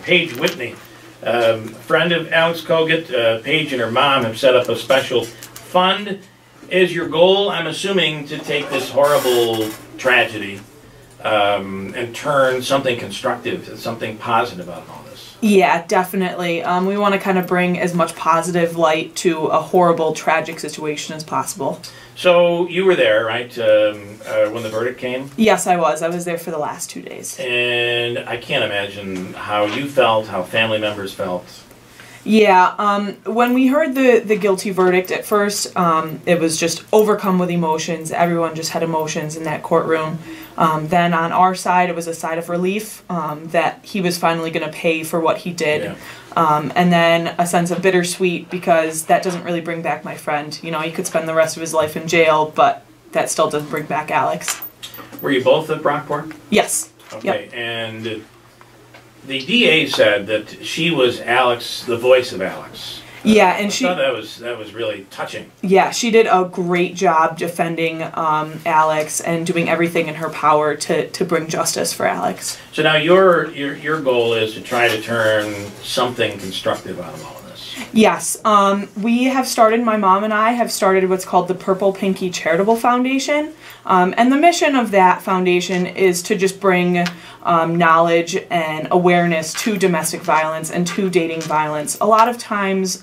Paige Whitney, friend of Alex Kogut. Paige and her mom have set up a special fund. Is your goal, I'm assuming, to take this horrible tragedy and turn something constructive, something positive out of all this? Yeah, definitely. We want to kind of bring as much positive light to a horrible, tragic situation as possible. So you were there, right, when the verdict came? Yes, I was. I was there for the last 2 days. And I can't imagine how you felt, how family members felt. Yeah, when we heard the guilty verdict at first, it was just overcome with emotions. Everyone just had emotions in that courtroom. Then on our side, it was a sigh of relief that he was finally going to pay for what he did. Yeah. And then a sense of bittersweet because that doesn't really bring back my friend. You know, he could spend the rest of his life in jail, but that still doesn't bring back Alex. Were you both at Brockport? Yes. Okay, Yep. and the DA said that she was Alex, the voice of Alex. Yeah, and I thought that was really touching. Yeah, she did a great job defending Alex and doing everything in her power to bring justice for Alex. So now your goal is to try to turn something constructive out of all of this. Yes, we have started, my mom and I have started what's called the Purple Pinky Charitable Foundation. And the mission of that foundation is to just bring knowledge and awareness to domestic violence and to dating violence. A lot of times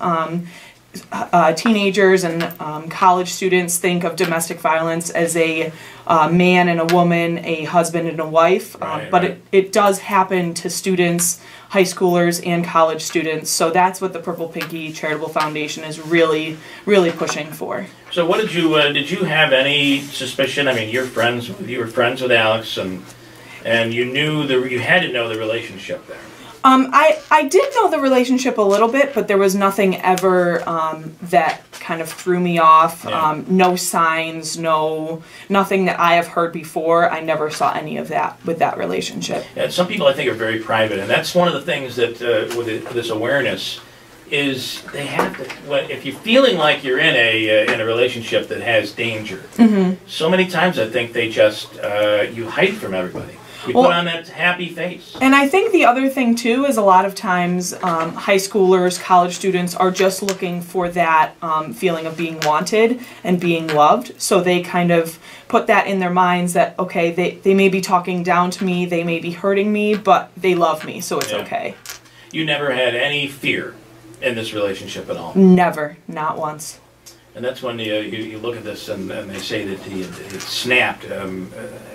teenagers and college students think of domestic violence as a man and a woman, a husband and a wife, but it does happen to students, high schoolers, and college students. So that's what the Purple Pinky Charitable Foundation is really pushing for. So what did you have any suspicion? I mean, you were friends with Alex, and you had to know the relationship there. I did know the relationship a little bit, but there was nothing ever that kind of threw me off. Yeah. No signs, nothing that I have heard before. I never saw any of that with that relationship. Yeah, some people I think are very private, and that's one of the things that with this awareness is they have to. If you're feeling like you're in a relationship that has danger, so many times I think they just you hide from everybody. You put on that happy face. And I think the other thing, too, is a lot of times high schoolers, college students are just looking for that feeling of being wanted and being loved. So they kind of put that in their minds that, okay, they may be talking down to me, they may be hurting me, but they love me, so it's okay. You never had any fear in this relationship at all? Never. Not once. And that's when you look at this and they say that it snapped.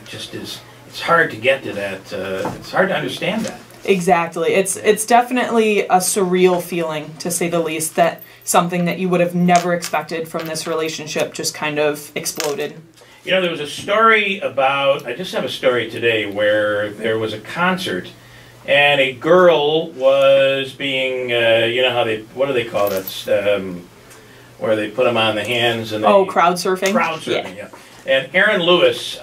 Just is. It's hard to get to that. It's hard to understand that. Exactly. It's definitely a surreal feeling, to say the least, that something that you would have never expected from this relationship just kind of exploded. You know, there was a story about, I just have a story today where there was a concert and a girl was being, you know how what do they call that? Where they put them on the hands and they... crowd surfing? Crowd surfing, yeah. And Aaron Lewis...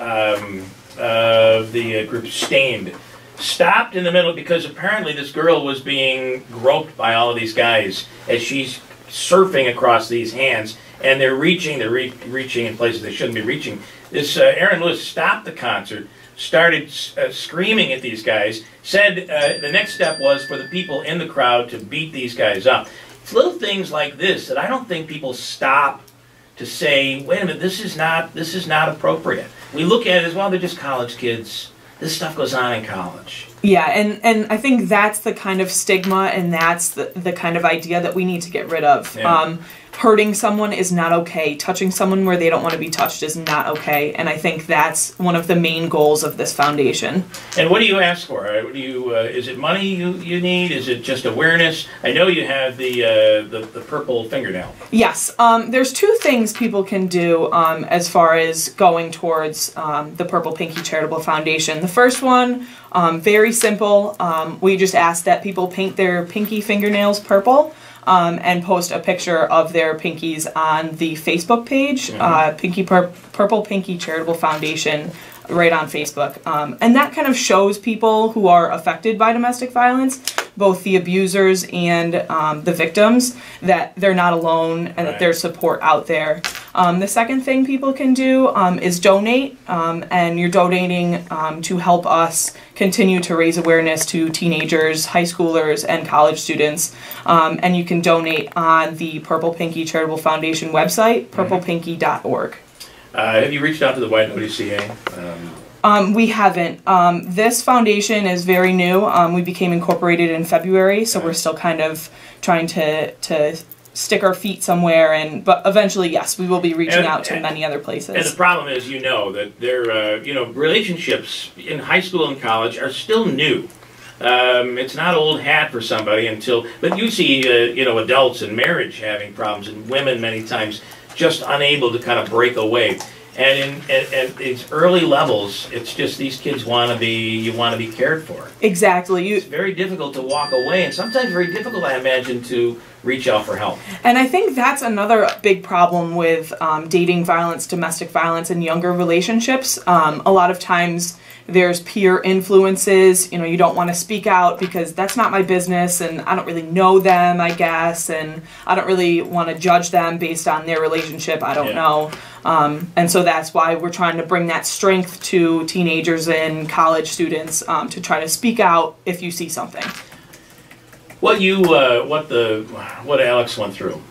of the group Stained stopped in the middle because apparently this girl was being groped by all of these guys as she's surfing across these hands, and they're reaching in places they shouldn't be reaching. This Aaron Lewis stopped the concert, started screaming at these guys, said the next step was for the people in the crowd to beat these guys up. It's little things like this that I don't think people stop to say, wait a minute, this is not appropriate. We look at it as, well, they're just college kids. This stuff goes on in college. Yeah, and I think that's the kind of stigma and that's the kind of idea that we need to get rid of. Yeah. Hurting someone is not okay. Touching someone where they don't want to be touched is not okay. And I think that's one of the main goals of this foundation. And what do you ask for? What do you, is it money you need? Is it just awareness? I know you have the purple fingernail. Yes. There's two things people can do as far as going towards the Purple Pinky Charitable Foundation. The first one, very simple. We just ask that people paint their pinky fingernails purple. And post a picture of their pinkies on the Facebook page, Purple Pinky Charitable Foundation, right on Facebook. And that kind of shows people who are affected by domestic violence, both the abusers and the victims, that they're not alone and that there's support out there. The second thing people can do is donate, and you're donating to help us continue to raise awareness to teenagers, high schoolers, and college students. And you can donate on the Purple Pinky Charitable Foundation website, purplepinky.org. Have you reached out to the YWCA? We haven't. This foundation is very new. We became incorporated in February, so we're still kind of trying to stick our feet somewhere, but eventually, yes, we will be reaching out to many other places. And the problem is, that their relationships in high school and college are still new. It's not old hat for somebody but you see, adults in marriage having problems, and women many times just unable to kind of break away. And in its early levels, it's just these kids want to be cared for. Exactly. It's very difficult to walk away, and sometimes very difficult, I imagine, to reach out for help. And I think that's another big problem with dating violence, domestic violence, and younger relationships. A lot of times there's peer influences. You don't want to speak out because that's not my business, and I don't really know them, I guess, and I don't really want to judge them based on their relationship. I don't know. And so that's why we're trying to bring that strength to teenagers and college students to try to speak out if you see something. What Alex went through.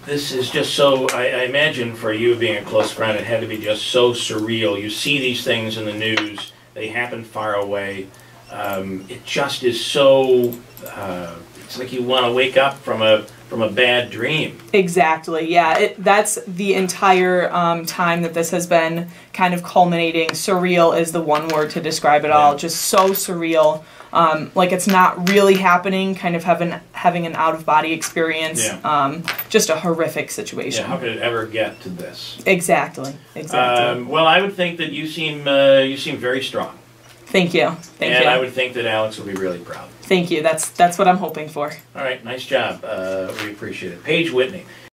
This is just so, I imagine for you being a close friend, it had to be just so surreal. You see these things in the news, they happen far away. It just is so, it's like you want to wake up from a bad dream. Exactly, yeah. That's the entire time that this has been kind of culminating. Surreal is the one word to describe it all. Just so surreal. Like it's not really happening, kind of having an out-of-body experience. Just a horrific situation. Yeah, how could it ever get to this? Exactly. Well, I would think that you seem very strong. Thank you. Thank you. I would think that Alex would be really proud. Thank you. That's what I'm hoping for. All right, nice job. We appreciate it. Paige Whitney.